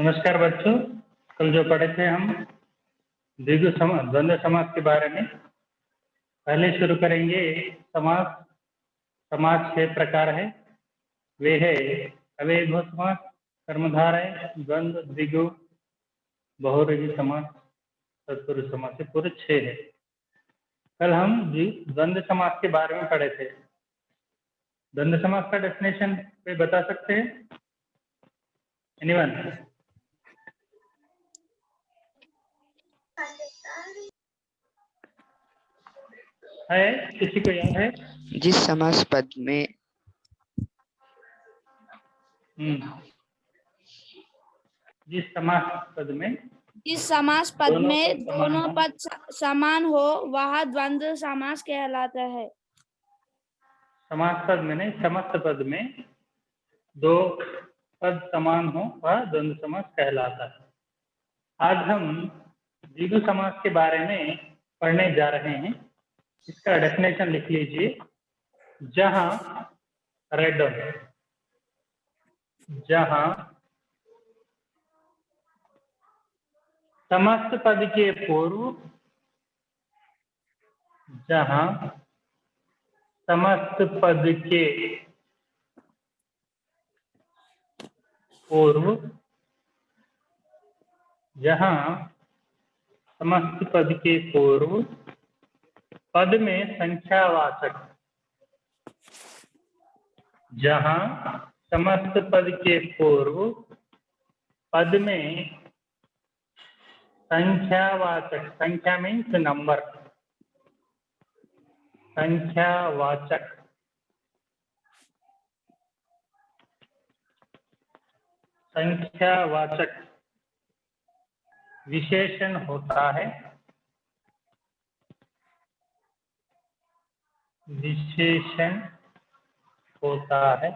नमस्कार बच्चों। कल जो पढ़े थे हम द्वंद्व समास के बारे में, पहले शुरू करेंगे। समास समाज 6 प्रकार है। वे है अव्ययभाव समास, कर्मधारय, द्वंद्व, द्विगु, बहुव्रीहि समास, तत्पुरुष समास, से पूरे 6 है। कल हम द्वंद्व समास के बारे में पढ़े थे। द्वंद्व समास का डेफिनेशन कोई बता सकते हैं? एनीवन? है? किसी को याद है? जिस समास पद में जिस समास पद में दोनों पद समान हो वह द्वंद्व समास कहलाता है। समास पद में नहीं, समस्त पद में 2 पद समान हो वह द्वंद्व समास कहलाता है। आज हम द्विगु समास के बारे में पढ़ने जा रहे हैं। इसका डेफिनेशन लिख लीजिए। जहां रेड जहां समस्त पद के पूर्व जहां समस्त पद के पूर्व जहां समस्त पद के पूर्व पद में संख्यावाचक जहां समस्त पद के पूर्व पद में संख्यावाचक, संख्या मीन्स नंबर, संख्यावाचक संख्यावाचक विशेषण होता है। विशेषण होता है।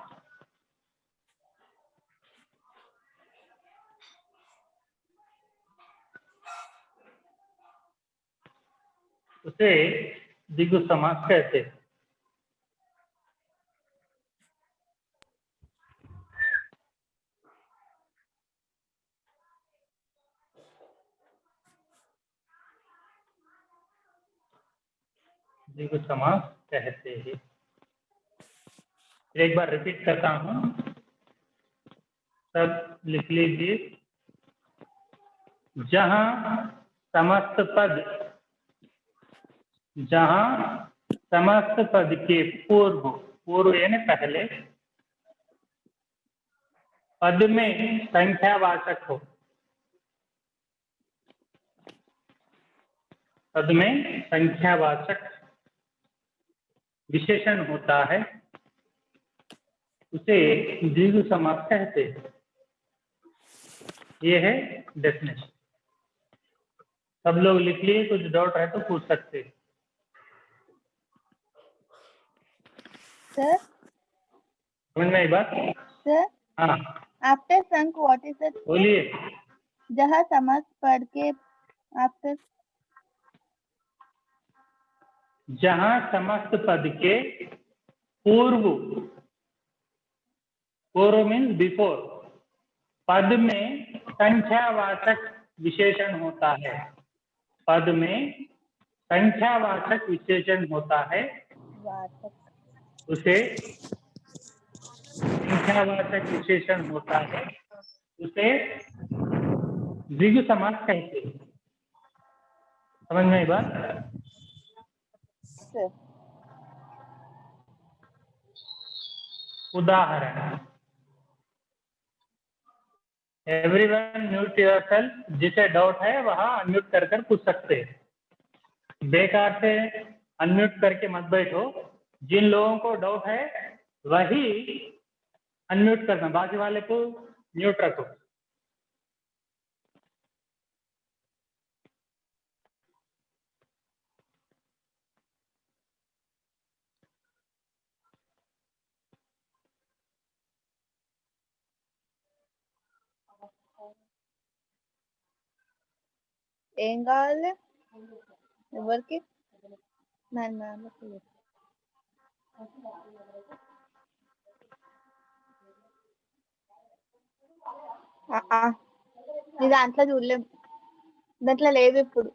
उसे द्विगु समास कहते हैं। द्विगु समास कहते हैं। एक बार रिपीट करता हूं, सब लिख लीजिए। जहां समस्त पद के पूर्व यानी पहले पद में संख्यावाचक हो, पद में संख्यावाचक विशेषण होता है, उसे द्विगु समास कहते हैं। ये है डेफिनेशन। सब लोग लिख लिए, कुछ डाउट है तो पूछ सकते हैं। Sir? समझ में आई बात? Sir? हाँ After Sank, what is the बोलिए। जहाँ समस्त पद के after जहां समस्त पद के पूर्व मीन्स बिफोर पद में संख्यावाचक विशेषण होता है। पद में संख्यावाचक विशेषण होता है, उसे संख्यावाचक विशेषण होता है, उसे द्विगु समास कहते हैं। समझ में आई बात? Sir? उदाहरण। Everyone mute yourself. जिसे डाउट है वहां अनम्यूट कर पूछ सकते हैं। बेकार से अनम्यूट करके मत बैठो। जिन लोगों को डाउट है वही अनम्यूट करना, बाकी वाले को म्यूट रखो। Engel work man నీ దాంట్లో చూడలేం, దాంట్లో లేదు ఇప్పుడు.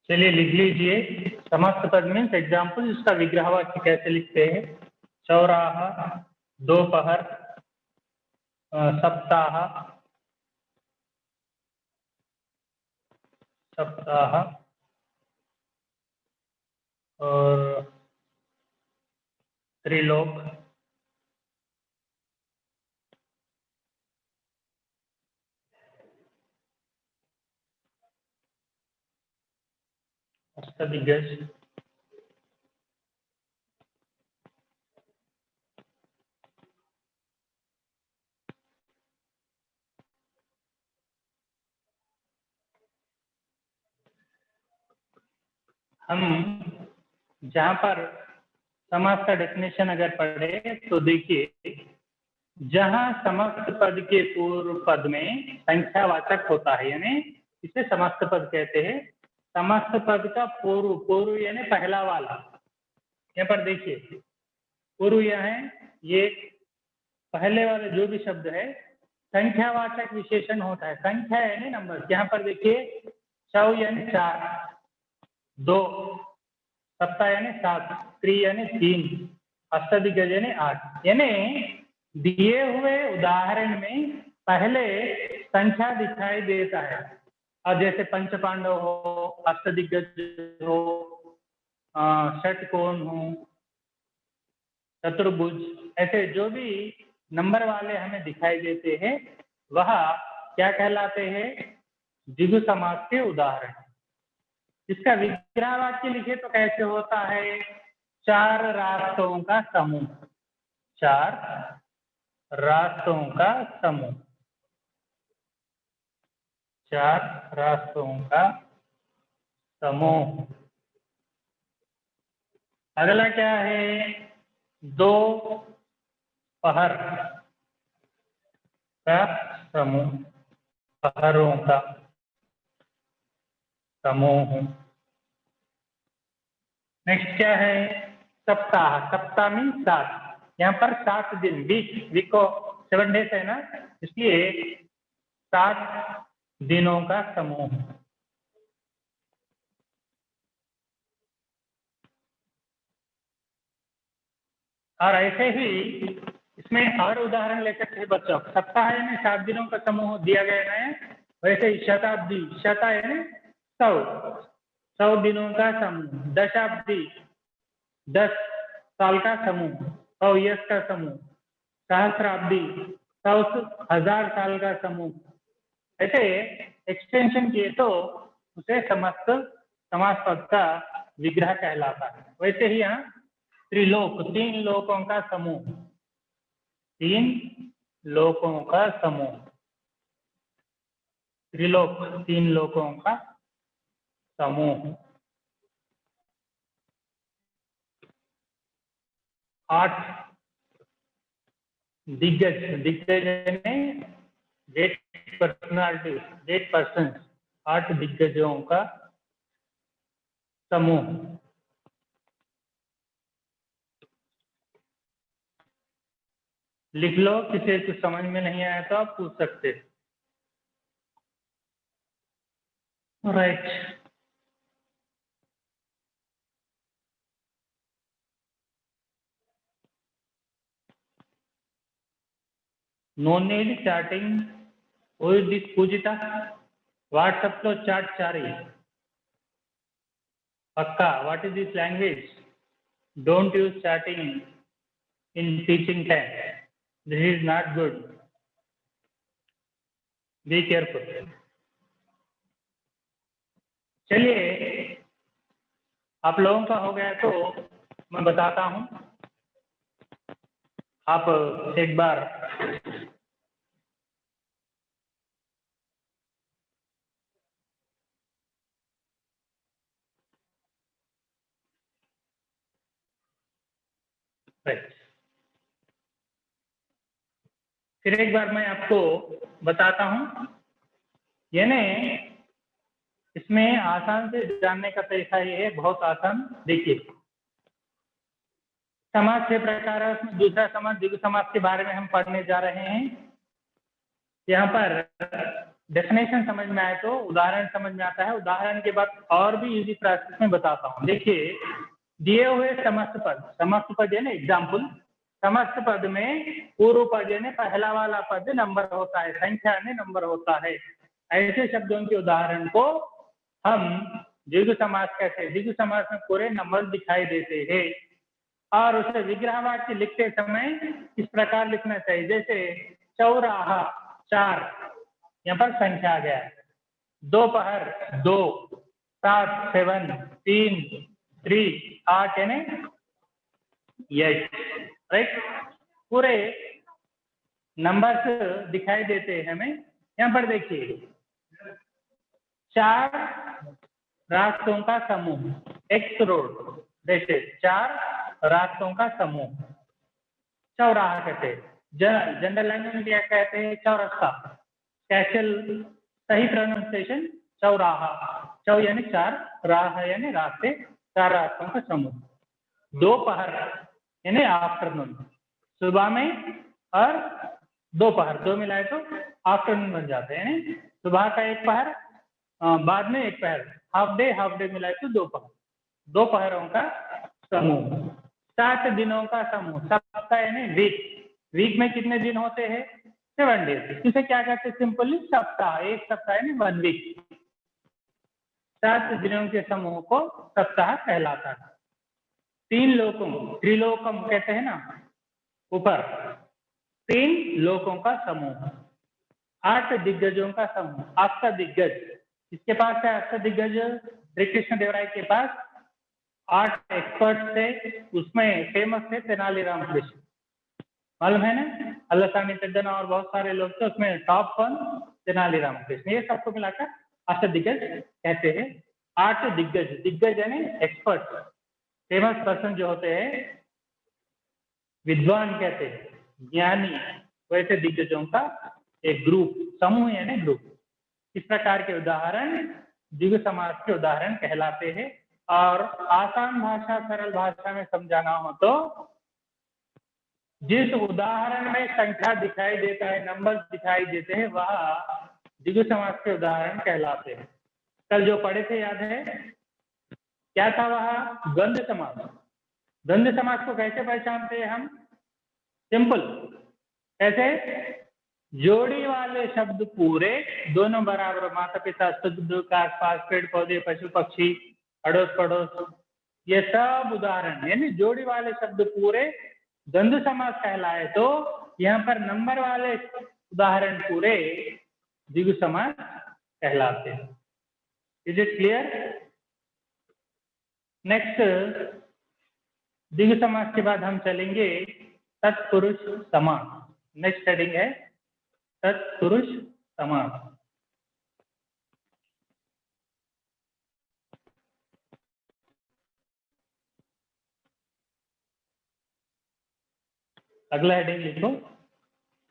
चलिए लिख लीजिए समास पद मीन्स एग्जाम्पल, इसका विग्रह वाक्य कैसे लिखते हैं। चौराहा, दोपहर, सप्ताह, सप्ताह और त्रिलोक, अष्टदिग्गज, हम जहां पर समास का डेफिनेशन अगर पढ़े तो देखिए, जहां समास पद के पूर्व पद में संख्यावाचक होता है यानी इसे समास पद कहते हैं। समास पद का पूर्व, पूर्व यानी पहला वाला, यहाँ पर देखिए पूर्व यह है, ये पहले वाले जो भी शब्द है संख्यावाचक विशेषण होता है। संख्या यानी नंबर, यहाँ पर देखिए चौ यानी 4, 2 सप्ताह यानी 7, त्रि यानी 3, अष्टदिग्गज यानी 8। यानी दिए हुए उदाहरण में पहले संख्या दिखाई देता है। और जैसे पंच पांडव हो, अष्टदिग्गज हो, षटकोण हो, चतुर्भुज, ऐसे जो भी नंबर वाले हमें दिखाई देते हैं वह क्या कहलाते हैं, द्विगु समास के उदाहरण। इसका विग्रह वाक्य लिखे तो कैसे होता है, 4 रास्तों का समूह, 4 रास्तों का समूह, 4 रास्तों का समूह। अगला क्या है, 2 पहर का समूह, पहरों का समूह। नेक्स्ट क्या है, सप्ताह, सप्ताह मीन 7, यहाँ पर 7 दिन, वीक को 7 डेज है ना, इसलिए 7 दिनों का समूह। और ऐसे ही इसमें और उदाहरण ले सकते हैं बच्चों। सप्ताह यानी 7 दिनों का समूह दिया गया है, वैसे ही शताब्दी, शता यानी 100 दिनों का समूह। दशाब्दी 10 साल का समूह, 100 ईयर्स का समूह। सहस्राब्दी 100,000 साल का समूह। ऐसे एक्सटेंशन किए तो उसे समस्त समास पद का विग्रह कहलाता है। वैसे ही यहाँ त्रिलोक, 3 लोकों का समूह, 3 लोकों का समूह, त्रिलोक 3 लोकों का समूह। 8 दिग्गज, दिग्गज यानी ग्रेट पर्सनालिटी, ग्रेट पर्सन, 8 दिग्गजों का समूह। लिख लो, किसी कुछ समझ में नहीं आया तो आप पूछ सकते। Right. No need chatting with this Pujitha, WhatsApp లో చాట్ చారి పక్కా. What is this language? Don't use chatting in teaching time. This is not good. Be careful. चलिए, आप लोगों का हो गया तो मैं बताता हूं. आप एक बार फिर एक बार मैं आपको बताता हूं. यानी इसमें आसान से जानने का तरीका ये है, बहुत आसान. देखिए, समाज 6 प्रकार है, उसमें दूसरा समाज द्विगु समाज के बारे में हम पढ़ने जा रहे हैं. यहाँ पर डेफिनेशन समझ में आए तो उदाहरण समझ में आता है. उदाहरण के बाद और भी इजी प्रोसेस में बताता हूँ. देखिए, दिए हुए समस्त पद यानी एग्जाम्पल, समस्त पद में पूर्व पद यानी पहला वाला पद नंबर होता है, संख्या में नंबर होता है. ऐसे शब्दों के उदाहरण को हम द्विगु समास कहते हैं. द्विगु समास में पूरे नंबर दिखाई देते हैं और उसे विग्रह वाक्य लिखते समय इस प्रकार लिखना चाहिए. जैसे चौराहा 4, यहाँ पर संख्या आ गया. दोपहर 2, 7 7, 3 3, 8 यानी 8. राइट. पूरे नंबर्स दिखाई देते हैं हमें. यहाँ पर देखिए, 4 रास्तों का समूह, एक्स रोड. जैसे 4 रास्तों का समूह चौराहा कहते हैं. जनरल लैंग्वेज में क्या कहते हैं? चौरस्ता. कैचुअल सही प्रोनाउंसिएशन चौराहा. चौ यानी 4, राह यानी रास्ते, 4 रास्तों का समूह. दोपहर यानी आफ्टरनून, सुबह में और दोपहर दो मिलाए तो आफ्टरनून बन जाते हैं. यानी सुबह का एक पहर, बाद में एक पहर, हाफ डे मिलाए तो दोपहर. दोपहरों का समूह. 7 दिनों का समूह, सप्ताह यानी वीक. वीक में कितने दिन होते हैं? 7 डेज. इसे क्या कहते हैं? सिंपली सप्ताह. एक सप्ताह यानी 1 वीक. 7 दिनों के समूह को सप्ताह कहलाता है. 3 लोकों, त्रिलोकम कहते हैं ना, ऊपर 3 लोकों का समूह. 8 दिग्गजों का समूह. अष्टदिग्गज, इसके पास है अष्टदिग्गज. श्री कृष्ण देवराय के पास 8 एक्सपर्ट थे, उसमें फेमस थे तेनालीराम कृष्ण. मालूम है ना? अल्लासानी चड्डन और बहुत सारे लोग थे, उसमें टॉप कौन? तेनालीराम कृष्ण. ये सबको मिलाकर अष्टदिग्गज कहते हैं. 8 दिग्गज, दिग्गज यानी एक्सपर्ट, फेमस पर्सन जो होते हैं, विद्वान कहते हैं, ज्ञानी. वैसे दिग्गजों का एक ग्रुप, समूह यानी ग्रुप. इस प्रकार के उदाहरण द्विगु समास के उदाहरण कहलाते हैं. और आसान भाषा, सरल भाषा में समझाना हो तो जिस उदाहरण में संख्या दिखाई देता है, नंबर दिखाई देते हैं, वह द्विगु समास के उदाहरण कहलाते हैं. कल जो पढ़े थे याद है? क्या था वह? द्वंद्व समास. द्वंद्व समास को कैसे पहचानते हैं हम? सिंपल. कैसे? जोड़ी वाले शब्द पूरे, दोनों बराबर, माता पिता, सुख आसपास, पेड़ पौधे, पशु पक्षी, अड़ोस पड़ोस, ये सब उदाहरण. यानी जोड़ी वाले शब्द पूरे द्वंद्व समास कहलाए तो यहाँ पर नंबर वाले उदाहरण पूरे द्विगु समास कहलाते हैं. Is it clear? नेक्स्ट, द्विगु समास के बाद हम चलेंगे तत्पुरुष समास. नेक्स्ट हेडिंग है तत्पुरुष समास. अगला हेडिंग लिखो,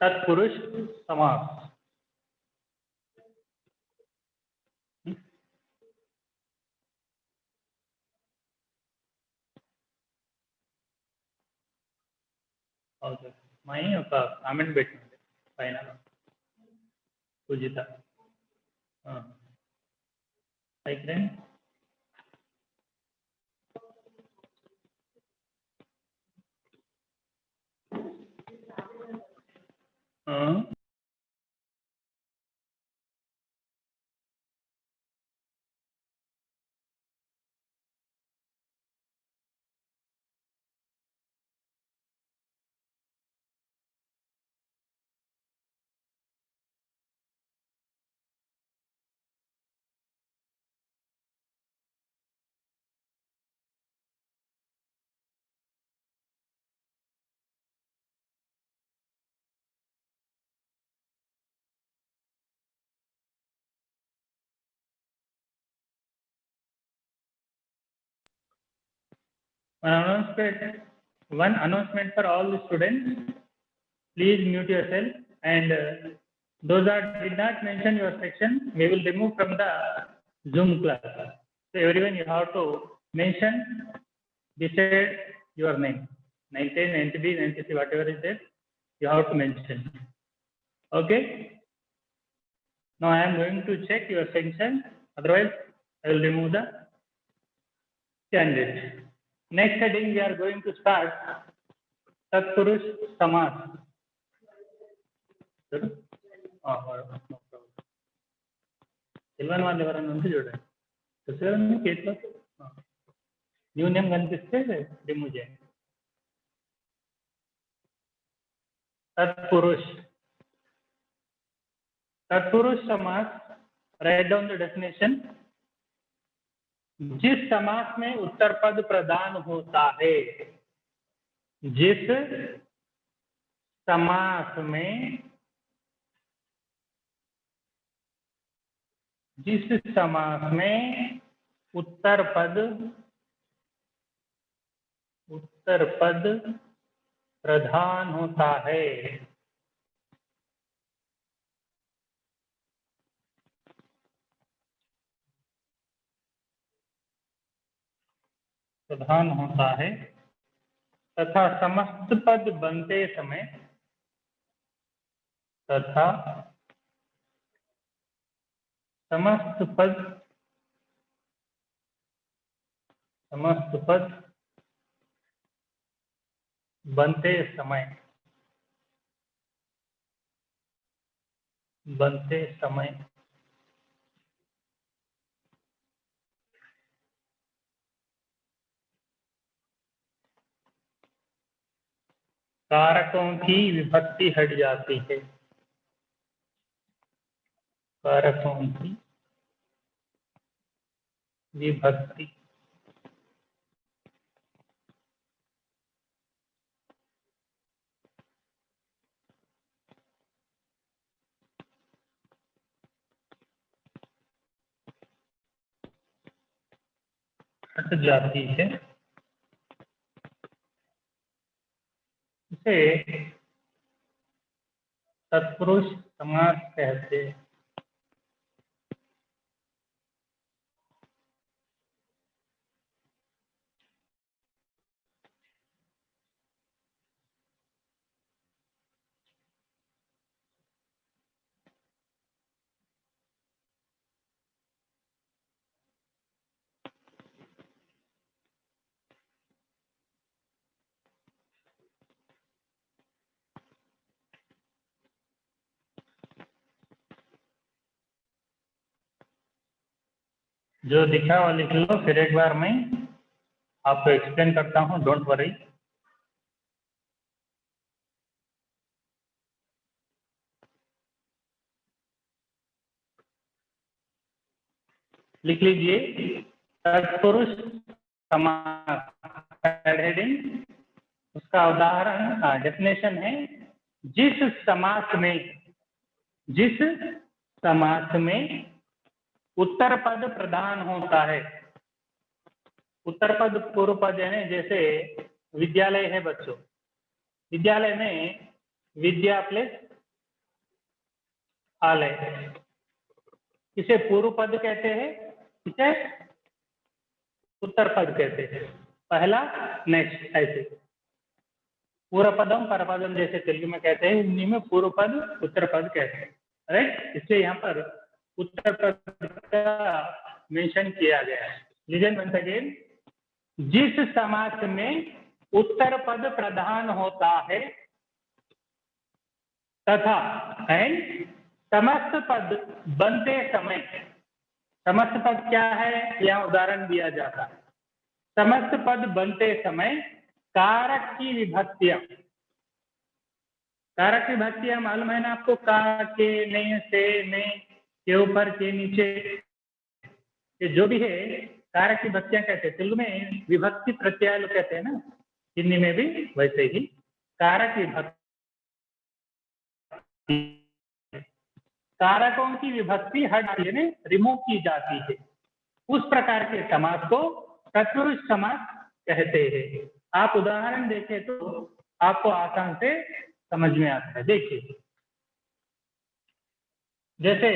तत्पुरुष समास. మై ఒక కామెంట్ పెట్టింది పైన Pujitha. Hi friend, one announcement for all the students. Please mute yourself, and those that did not mention your section, we will remove from the Zoom class. So everyone, you have to mention beside your name, 90, 90B, 90C, whatever is there, you have to mention. Okay. Now I am going to check your section. Otherwise, I will remove the candidate. Next heading, we are going to start Tatpurush Samas. Sylvan వాళ్ళు ఎవరైనా ఉంటే చూడండి. చూసారండి కేసులో new name కనిపిస్తే remove చేయండి. तत्पुरुष. तत्पुरुष समास, राइट डाउन द डेफिनेशन. जिस समास में उत्तर पद प्रधान होता है, जिस समास में उत्तर पद प्रधान होता है, तथा समस्त पद बनते समय समस्त पद बनते समय कारकों की विभक्ति हट जाती है. कारकों की विभक्ति हट जाती है. इसे तत्पुरुष समास कहते हैं. जो दिखा वो लिख लो, फिर एक बार मैं आपको एक्सप्लेन करता हूँ, डोंट वरी. लिख लीजिए तत्पुरुष समास हेडिंग, उसका उदाहरण डेफिनेशन है, जिस समास में उत्तर पद प्रधान होता है. उत्तर पद पूर्व पद है, जैसे विद्यालय है बच्चों, विद्यालय में विद्या प्लस आलय, इसे पूर्व पद कहते हैं, इसे उत्तर पद कहते हैं. पहला नेक्स्ट ऐसे. पूर्व पदम परपदम जैसे तेलुगु में कहते हैं, हिंदी में पूर्व पद उत्तर पद कहते हैं, राइट। इसलिए यहाँ पर उत्तर पद का मेंशन किया गया है। लिजन वंस अगेन, जिस समास में उत्तर पद प्रधान होता है तथा एंड समस्त पद बनते समय, समस्त पद क्या है, यहाँ उदाहरण दिया जाता है। समस्त पद बनते समय कारक की विभक्तियां, कारक की विभक्तियां मालूम है ना आपको, का, के, ने, से, ने, के ऊपर, के नीचे, ये जो भी है कारक की विभक्तियां कहते हैं। तेलुगु में विभक्ति प्रत्यय लोग कहते हैं ना, हिंदी में भी वैसे ही कारक विभक्ति, कारकों की विभक्ति हट रिमूव की जाती है, उस प्रकार के समास को तत्पुरुष समास कहते हैं। आप उदाहरण देखें तो आपको आसान से समझ में आता है। देखिए जैसे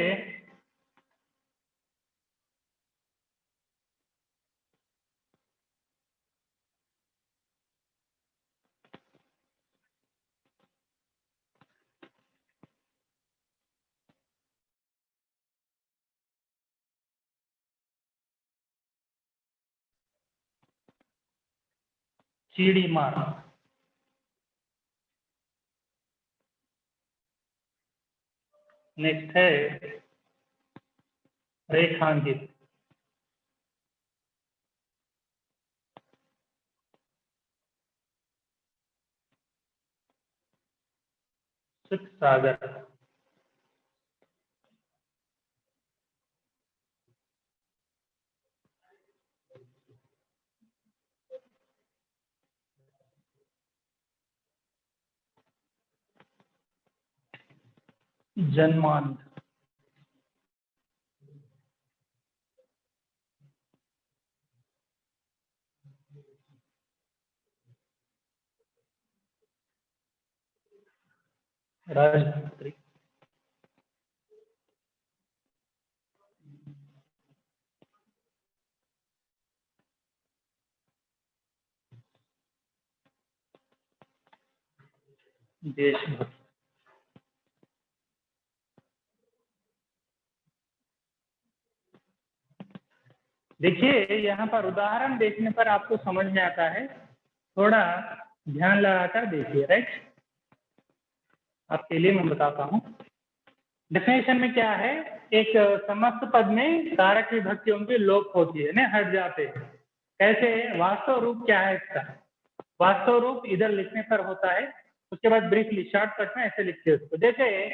चीड़ी मार, नेक्स्ट है रेखांकित, सुख सागर, जन्मांध, राजपुत्री, देशभक्त। देखिए यहाँ पर उदाहरण देखने पर आपको समझ में आता है, थोड़ा ध्यान लगाकर देखिए, राइट। आपके लिए मैं बताता हूँ। डेफिनेशन में क्या है, एक समस्त पद में कारक विभक्तियों की लोप होती है ना, हट जाते हैं। कैसे, वास्तव रूप क्या है इसका, वास्तव रूप इधर लिखने पर होता है, उसके बाद ब्रीफली शॉर्टकट में ऐसे लिखते हैं उसको। जैसे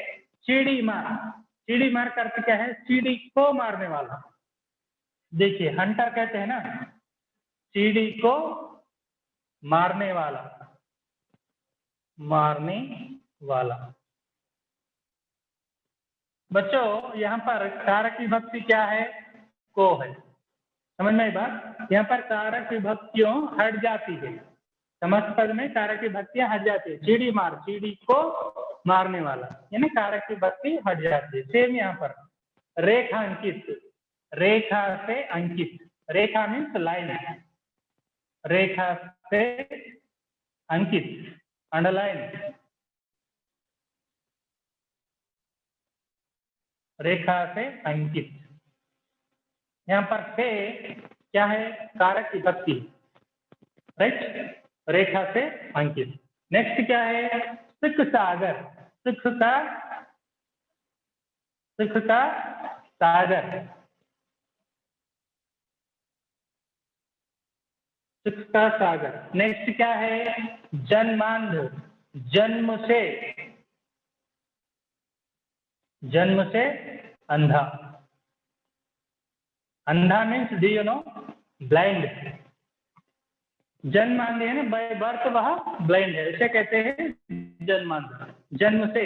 चीड़ी मार, चीड़ी मार का अर्थ क्या है, चीड़ी को मारने वाला। देखिए हंटर कहते हैं ना, चीड़ी को मारने वाला, मारने वाला। बच्चों यहाँ पर कारक विभक्ति क्या है, को है, समझ में आई बात। यहाँ पर कारक विभक्तियों हट जाती है, समस्त पद में कारक विभक्तियां हट जाती है। चीड़ी मार, चीड़ी को मारने वाला, यानी कारक विभक्ति हट जाती है। सेम यहाँ पर रेखांकित, रेखा से अंकित, रेखा मीन्स लाइन, रेखा से अंकित, अंडरलाइन, रेखा से अंकित। यहाँ पर से क्या है, कारक विभक्ति, राइट, रेखा से अंकित। नेक्स्ट क्या है, सुख सागर, सुख का, सुख का सागर, सुख का सागर। नेक्स्ट क्या है, जन्मांध, जन्म से, जन्म से अंधा, अंधा means do you know, blind. जन्मांध है ना, बाय बर्थ वह ब्लाइंड है, इसे कहते हैं जन्मांध। जन्म से,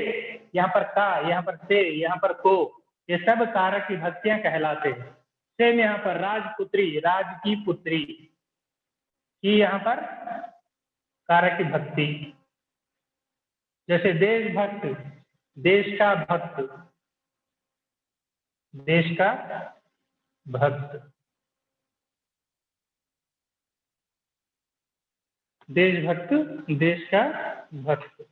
यहाँ पर का, यहाँ पर से, यहाँ पर को, ये सब कारक विभक्तियां कहलाते हैं। सेम यहाँ पर राजपुत्री, राज की पुत्री की, यहाँ पर कारक विभक्ति। जैसे देशभक्त, देश का भक्त, देश का भक्त। देशभक्त, देश का भक्त।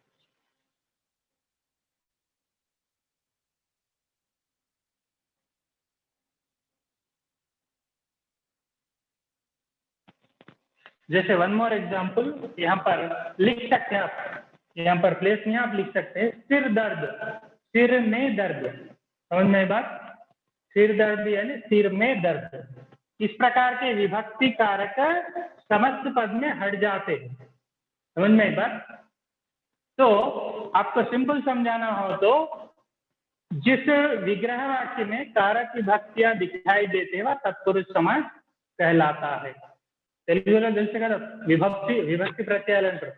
जैसे वन मोर एग्जाम्पल यहाँ पर लिख सकते हैं आप, यहाँ पर प्लेस नहीं आप लिख सकते हैं सिर दर्द, सिर में दर्द, समझ में बात, सिर दर्द यानी सिर में दर्द। इस प्रकार के विभक्ति कारक समस्त पद में हट जाते हैं, समझ में बात। तो आपको सिंपल समझाना हो तो जिस विग्रह वाक्य में कारक विभक्तियां दिखाई देते हैं वह तत्पुरुष समास कहलाता है। తెలుగులో తెలుసు కదా విభక్తి ప్రత్యయాలు అంటారు.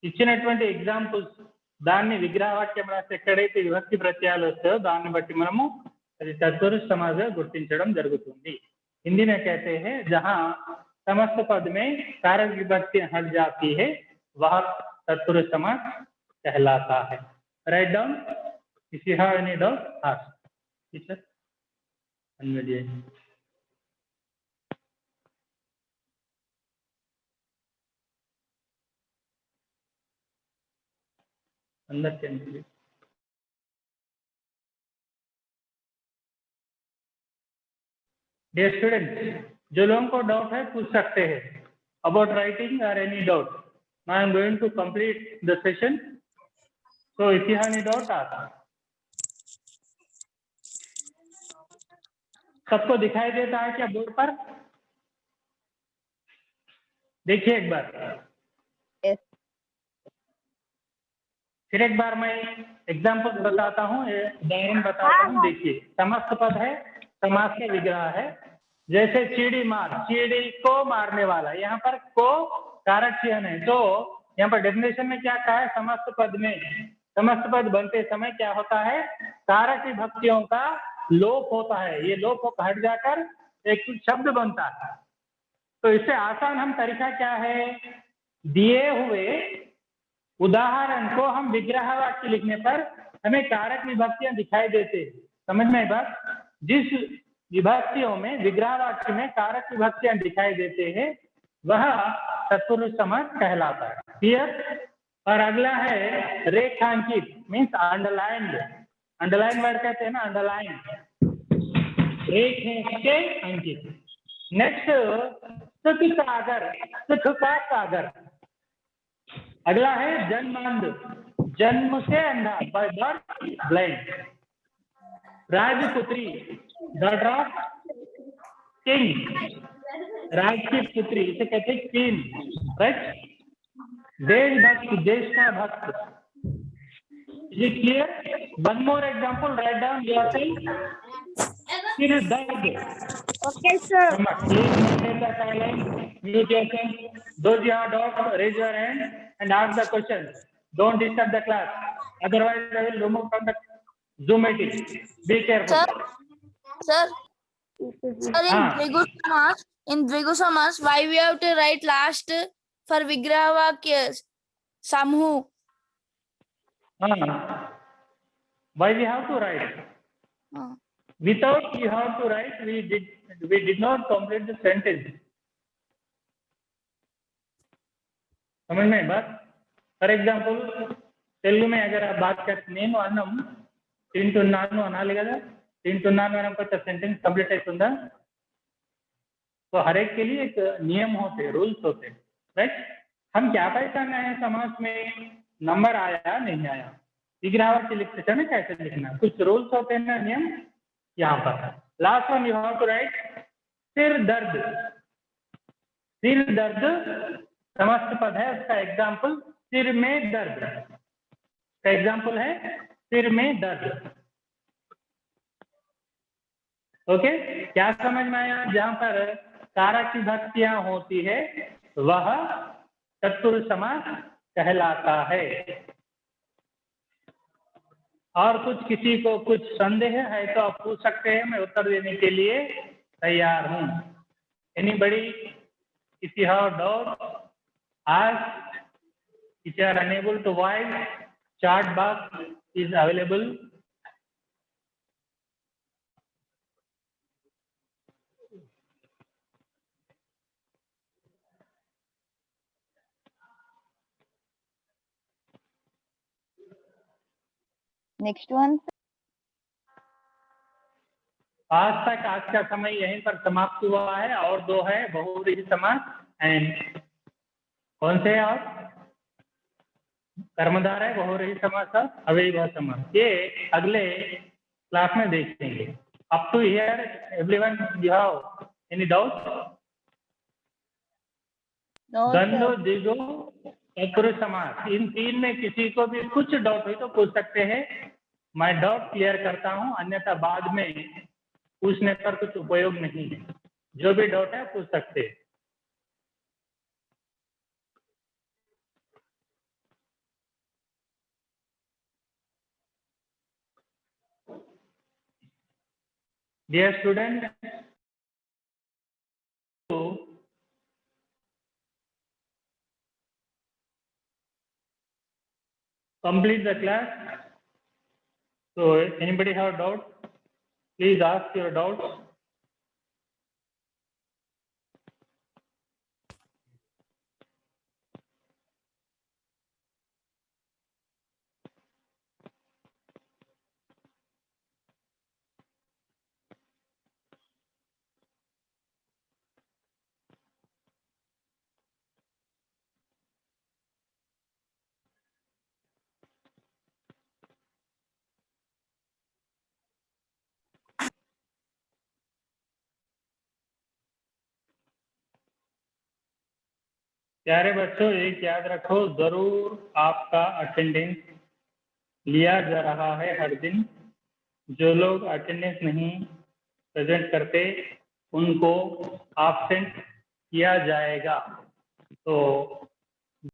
ఇచ్చినటువంటి ఎగ్జాంపుల్స్ దాన్ని విగ్రహవాక్యం రాసి ఎక్కడైతే విభక్తి ప్రత్యయాలు వస్తాయో దాన్ని బట్టి మనము అది తత్పురుష సమాసంగా గుర్తించడం జరుగుతుంది. हिंदी में कहते हैं जहां समस्त पद में कारक विभक्ति हट जाती है वह तत्पुरुष समास कहलाता है. Write down if you have any doubt ask teacher. Understand. Dear students, जो लोगों को डाउट है पूछ सकते हैं अबाउट राइटिंग और any doubt. Now I am going to complete the session, so if you have any doubt ask. सबको दिखाई देता है क्या बोर्ड पर? देखिए एक बार. फिर एक बार मैं एग्जाम्पल बताता हूँ, उदाहरण बताता हूँ. देखिए समस्त पद है, समास के विग्रह है. जैसे चीड़ी मार, चीड़ी को मारने वाला, यहाँ पर को कारक चिन्ह है. तो यहाँ पर डेफिनेशन में क्या कहा है? समस्त पद में, समस्त पद बनते समय क्या होता है? कारक विभक्तियों का लोप होता है. ये लोप होकर हट जाकर एक शब्द बनता है. तो इससे आसान हम तरीका क्या है? दिए हुए उदाहरण को हम विग्रह वाक्य लिखने पर हमें कारक विभक्तियां दिखाई देते हैं. समझ में बात? जिस विभक्तियों में विग्रह वाक्य में कारक विभक्तियां दिखाई देते हैं वह तत्पुरुष समास कहलाता है. क्लियर? और अगला है रेखांकित, मीन्स अंडरलाइन. अंडरलाइन वर्ड कहते हैं ना, अंडरलाइन, रेखे के अंकित. नेक्स्ट सुख सागर, सुख का सागर. अगला है जन्मांध, जन्म से अंधा, बाय बर्थ ब्लाइंड. राजपुत्री, डॉटर ऑफ किंग, राज की पुत्री, इसे कहते हैं क्वीन. राइट? देशभक्त, देश का भक्त. Is it clear? One more example, write down yourself. सिर दर्द. Okay, sir. Please maintain the silence. Mute yourself. Those who have doubt, raise your hand and ask the question. Don't disturb the class. Otherwise, I will remove from the Zoom meeting. Be careful. Sir, in Dvigu Samas, why we have to write last for Vigraha Vakya Samhu? Why we have to write? Without you have to write, we did not complete the sentence. समझ में बात? For example Telugu में अगर आप बात करते నేను అన్నం తింటున్నాను అనాలి కదా. తింటున్నాను అనకపోతే सेंटेंस कंप्लीट అవుతుందా? तो हर एक के लिए एक नियम होते हैं, रूल्स होते हैं. राइट? हम क्या पहचानना है समास में नंबर आया नहीं आया, विग्रह वाक्य लिखते समय कैसे लिखना, कुछ रूल्स होते हैं ना, नियम. यहाँ पर last one you have to write सिर दर्द. सिर दर्द समस्त पद है, उसका एग्जाम्पल सिर में दर्द का एग्जाम्पल है सिर में दर्द. ओके, क्या समझ में आया? जहां पर कारक विभक्तियां होती है वह तत्पुरुष समास कहलाता है. और कुछ किसी को कुछ संदेह है तो आप पूछ सकते हैं, मैं उत्तर देने के लिए तैयार हूं. Anybody if you have doubt ask. If you are unable to voice, chat box is available. Next one. आज तक आज का समय यहीं पर समाप्त हुआ है और दो है बहुव्रीहि समास एंड कौन से और कर्मधार है बहुव्रीहि समास और अव्ययीभाव समास। ये अगले क्लास में देखेंगे। Up to here everyone you have any doubt? No द्वंद्व द्विगु तत्पुरुष समास, इन तीन में किसी को भी कुछ डाउट हुई तो पूछ सकते हैं। मैं डाउट क्लियर करता हूं, अन्यथा बाद में पूछने पर कुछ उपयोग नहीं है। जो भी डाउट है पूछ सकते हैं। Dear student, complete the class. So anybody have doubt? Please ask your doubts. प्यारे बच्चों, एक याद रखो, जरूर आपका अटेंडेंस लिया जा रहा है हर दिन। जो लोग अटेंडेंस नहीं प्रेजेंट करते उनको एब्सेंट किया जाएगा। तो